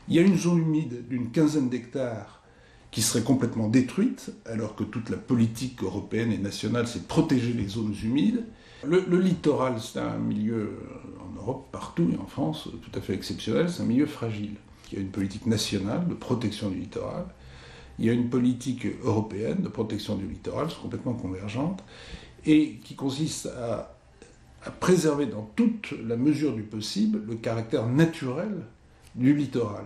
Il y a une zone humide d'une quinzaine d'hectares qui serait complètement détruite, alors que toute la politique européenne et nationale, c'est de protéger les zones humides. Le littoral, c'est un milieu, en Europe, partout, et en France, tout à fait exceptionnel, c'est un milieu fragile. Il y a une politique nationale de protection du littoral, il y a une politique européenne de protection du littoral, c'est complètement convergente, et qui consiste à préserver dans toute la mesure du possible le caractère naturel du littoral.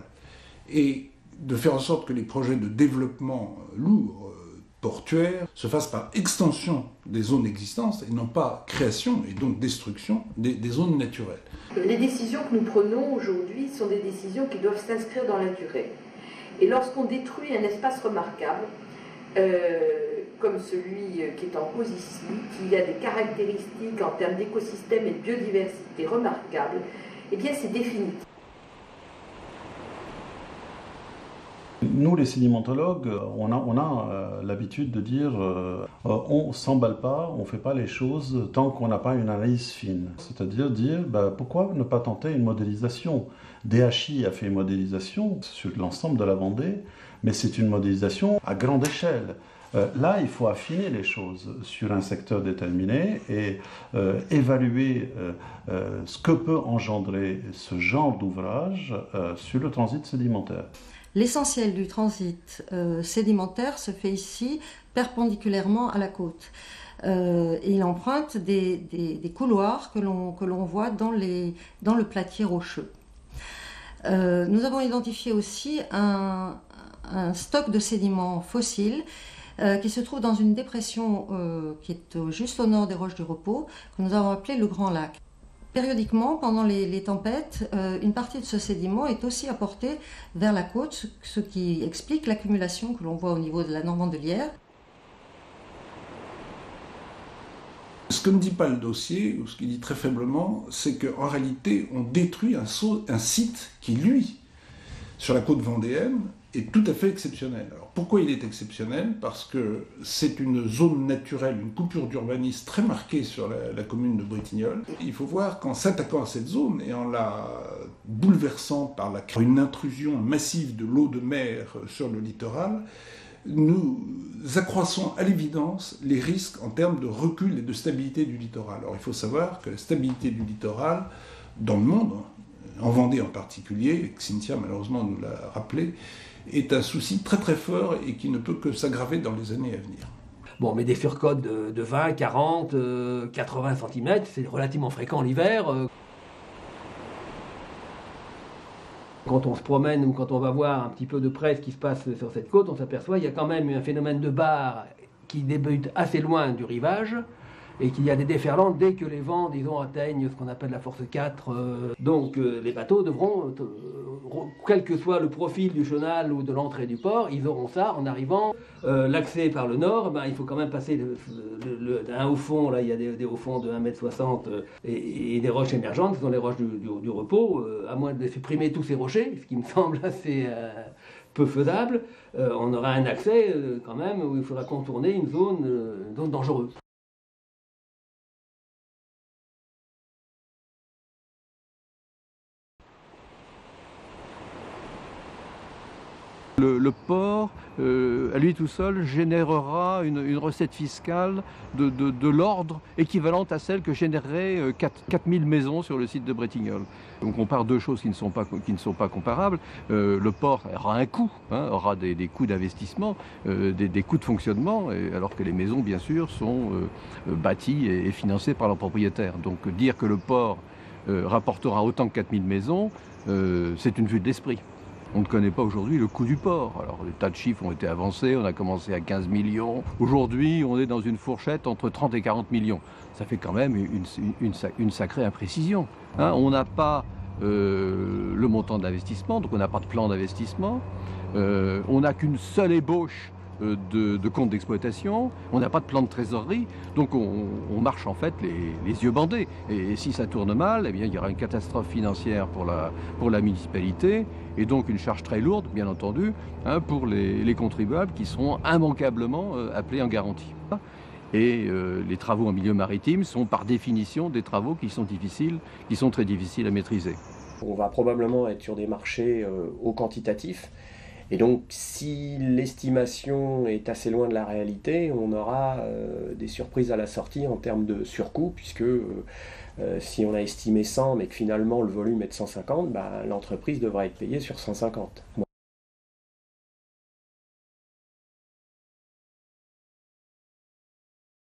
Et de faire en sorte que les projets de développement lourds, portuaires, se fassent par extension des zones existantes et non pas création et donc destruction des zones naturelles. Les décisions que nous prenons aujourd'hui sont des décisions qui doivent s'inscrire dans la durée. Et lorsqu'on détruit un espace remarquable, comme celui qui est en cause ici, qui a des caractéristiques en termes d'écosystème et de biodiversité remarquables, eh bien c'est définitif. Nous, les sédimentologues, on a l'habitude de dire on ne s'emballe pas, on ne fait pas les choses tant qu'on n'a pas une analyse fine. C'est-à-dire dire pourquoi ne pas tenter une modélisation. DHI a fait une modélisation sur l'ensemble de la Vendée, mais c'est une modélisation à grande échelle. Là, il faut affiner les choses sur un secteur déterminé et évaluer ce que peut engendrer ce genre d'ouvrage sur le transit sédimentaire. L'essentiel du transit sédimentaire se fait ici perpendiculairement à la côte. Il emprunte des couloirs que l'on voit dans le platier rocheux. Nous avons identifié aussi un stock de sédiments fossiles qui se trouve dans une dépression qui est juste au nord des Roches du Repos, que nous avons appelé le Grand Lac. Périodiquement, pendant les tempêtes, une partie de ce sédiment est aussi apportée vers la côte, ce qui explique l'accumulation que l'on voit au niveau de la Normandelière. Ce que ne dit pas le dossier, ou ce qu'il dit très faiblement, c'est qu'en réalité, on détruit un site qui, lui, sur la côte vendéenne, est tout à fait exceptionnel. Alors pourquoi il est exceptionnel? Parce que c'est une zone naturelle, une coupure d'urbanisme très marquée sur la commune de Bretignolles. Il faut voir qu'en s'attaquant à cette zone et en la bouleversant par une intrusion massive de l'eau de mer sur le littoral, nous accroissons à l'évidence les risques en termes de recul et de stabilité du littoral. Alors il faut savoir que la stabilité du littoral, dans le monde, en Vendée en particulier, et que Cynthia malheureusement nous l'a rappelé, est un souci très très fort et qui ne peut que s'aggraver dans les années à venir. Bon, mais des furcodes de 20, 40, 80 cm, c'est relativement fréquent l'hiver. Quand on se promène ou quand on va voir un petit peu de près ce qui se passe sur cette côte, on s'aperçoit qu'il y a quand même un phénomène de barre qui débute assez loin du rivage et qu'il y a des déferlantes dès que les vents, disons, atteignent ce qu'on appelle la force 4. Donc les bateaux devront, quel que soit le profil du chenal ou de l'entrée du port, ils auront ça en arrivant. L'accès par le nord, il faut quand même passer un haut fond, là il y a des hauts fonds de 1,60 m et des roches émergentes, ce sont les roches du repos, à moins de supprimer tous ces rochers, ce qui me semble assez peu faisable, on aura un accès quand même où il faudra contourner une zone dangereuse. Le port, à lui tout seul, générera une recette fiscale de l'ordre équivalente à celle que généreraient 4000 maisons sur le site de Bretignolles. Donc on compare deux choses qui ne sont pas comparables. Le port aura un coût, aura des coûts d'investissement, des coûts de fonctionnement, alors que les maisons, bien sûr, sont bâties et financées par leurs propriétaires. Donc dire que le port rapportera autant que 4000 maisons, c'est une vue de l'esprit. On ne connaît pas aujourd'hui le coût du port. Alors, les tas de chiffres ont été avancés, on a commencé à 15 millions. Aujourd'hui, on est dans une fourchette entre 30 et 40 millions. Ça fait quand même une sacrée imprécision. On n'a pas le montant de l'investissement, donc on n'a pas de plan d'investissement. On n'a qu'une seule ébauche de compte d'exploitation, on n'a pas de plan de trésorerie, donc on marche en fait les yeux bandés. Et si ça tourne mal, eh bien, il y aura une catastrophe financière pour la municipalité, et donc une charge très lourde, bien entendu, pour les contribuables qui seront immanquablement appelés en garantie. Et les travaux en milieu maritime sont par définition des travaux qui sont très difficiles à maîtriser. On va probablement être sur des marchés au quantitatif. Et donc, si l'estimation est assez loin de la réalité, on aura des surprises à la sortie en termes de surcoût, puisque si on a estimé 100, mais que finalement le volume est de 150, l'entreprise devra être payée sur 150.